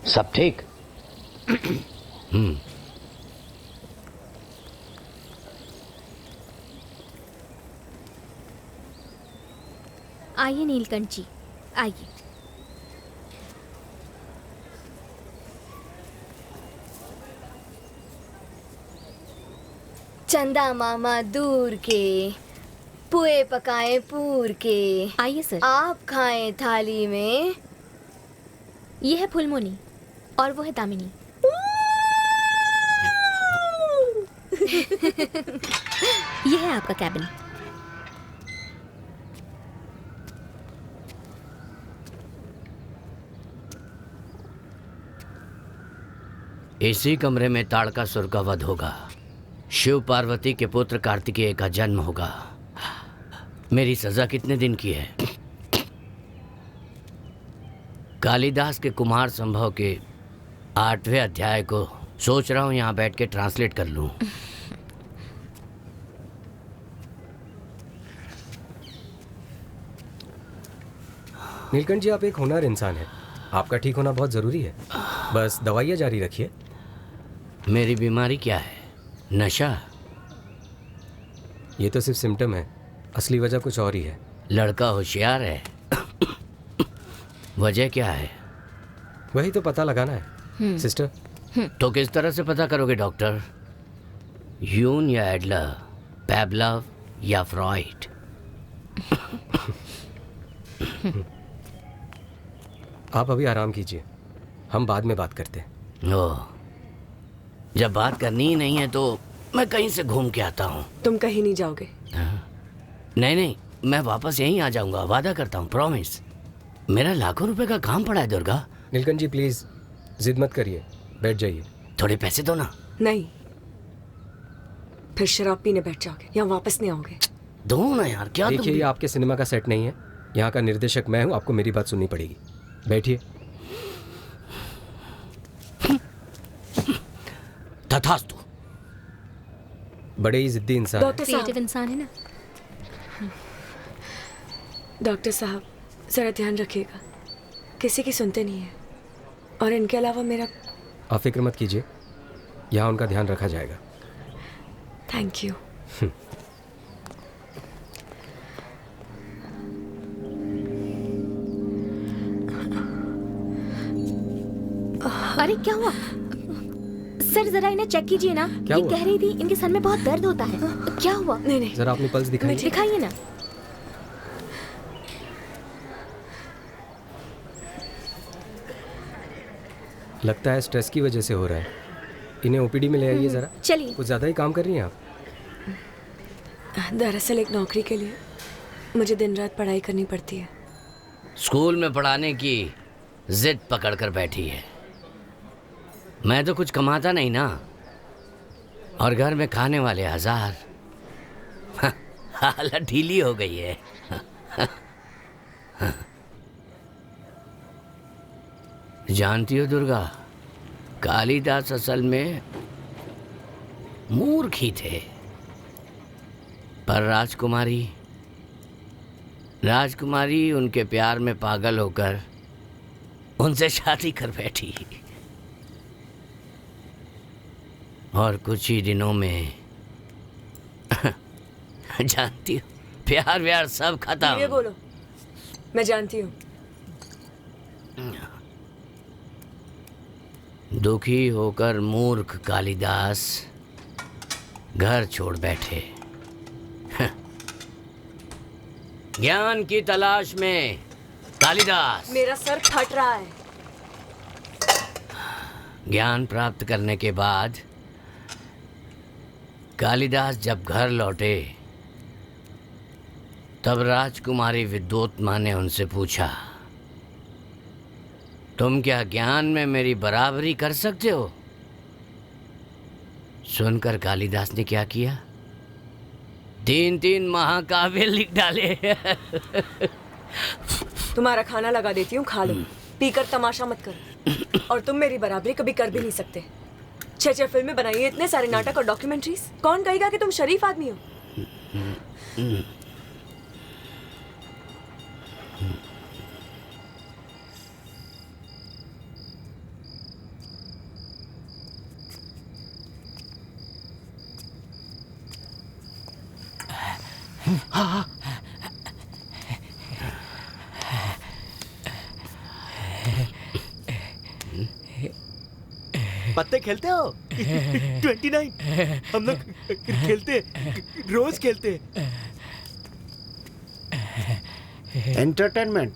सब ठीक? आइए नीलकंठ जी, आइए। चंदा मामा दूर के, पुए पकाए पूर के, आइए सर। आप खाएं थाली में। ये है फुलमोनी और वो है दामिनी। ये है आपका कैबिन। इसी कमरे में ताड़कासुर का वध होगा। शिव पार्वती के पुत्र कार्तिकेय का जन्म होगा। मेरी सजा कितने दिन की है? कालिदास के कुमार संभव के 8वें अध्याय को सोच रहा हूं यहां बैठ के ट्रांसलेट कर लूं। नीलकंठ जी, आप एक होनहार इंसान हैं। आपका ठीक होना बहुत ज़रूरी है। बस दवाइयाँ जारी रखिए। मेरी बीमारी क्या है? नशा? ये तो सिर्फ सिम्टम है, असली वजह कुछ और ही है। लड़का होशियार है। वजह क्या है? वही तो पता लगाना है सिस्टर। तो किस तरह से पता करोगे डॉक्टर? यून या एडलर, पैवलव या फ्रॉइड? आप अभी आराम कीजिए, हम बाद में बात करते हैं। ओह, जब बात करनी ही नहीं है तो मैं कहीं से घूम के आता हूँ। तुम कहीं नहीं जाओगे। नहीं नहीं, मैं वापस यहीं आ जाऊंगा, वादा करता हूँ, प्रॉमिस। मेरा लाखों रुपए का काम पड़ा है दुर्गा। नीलकंठ जी प्लीज़ जिद मत करिए, बैठ जाइए। थोड़े पैसे दो ना। नहीं, फिर शराब पीने बैठ जाओगे, यहाँ वापस नहीं आओगे। दो ना यार, क्या देखिए, ये आपके सिनेमा का सेट नहीं है। यहाँ का निर्देशक मैं हूँ, आपको मेरी बात सुननी पड़ेगी। बैठिए। तथास्तु। बड़े ही जिद्दी इंसान हैं। डॉक्टर क्रिएटिव साहब, इंसान है ना। डॉक्टर साहब ज़रा ध्यान रखिएगा, किसी की सुनते नहीं है। और इनके अलावा मेरा। आप फिक्र मत कीजिए, यहाँ उनका ध्यान रखा जाएगा। Thank you. अरे क्या हुआ? सर जरा इन्हें चेक कीजिए ना। क्या ये हुआ? कह रही थी इनके सर में बहुत दर्द होता है। क्या हुआ? नहीं नहीं, जरा अपनी पल्स दिखाइए। दिखाइए ना। लगता है स्ट्रेस की वजह से हो रहा है। इन्हें ओपीडी में ले आइए ज़रा। चलिए। कुछ ज़्यादा ही काम कर रही हैं आप। दरअसल एक नौकरी के लिए मुझे दिन रात पढ़ाई करनी पड़ती है। स्कूल में पढ़ाने की जिद पकड़ कर बैठी है। मैं तो कुछ कमाता नहीं ना, और घर में खाने वाले 1000। हालत ढीली हो गई है। जानती हो दुर्गा, कालिदास असल में मूर्ख ही थे, पर राजकुमारी उनके प्यार में पागल होकर उनसे शादी कर बैठी, और कुछ ही दिनों में जानती हो, प्यार व्यार सब धीरे खत्म। बोलो, मैं जानती हूँ। दुखी होकर मूर्ख कालिदास घर छोड़ बैठे। ज्ञान की तलाश में कालिदास। मेरा सर फट रहा है। ज्ञान प्राप्त करने के बाद कालिदास जब घर लौटे तब राजकुमारी विद्योत्मा ने उनसे पूछा, तुम क्या ज्ञान में मेरी बराबरी कर सकते हो? सुनकर कालिदास ने क्या किया? 3 महाकाव्य लिख डाले। तुम्हारा खाना लगा देती हूँ, खा लो। पीकर तमाशा मत करो। और तुम मेरी बराबरी कभी कर भी नहीं सकते। 6 फिल्में बनाई है, इतने सारे नाटक और डॉक्यूमेंट्रीज। कौन कहेगा कि तुम शरीफ आदमी हो? पत्ते खेलते हो? 29 हम लोग खेलते, रोज खेलते। एंटरटेनमेंट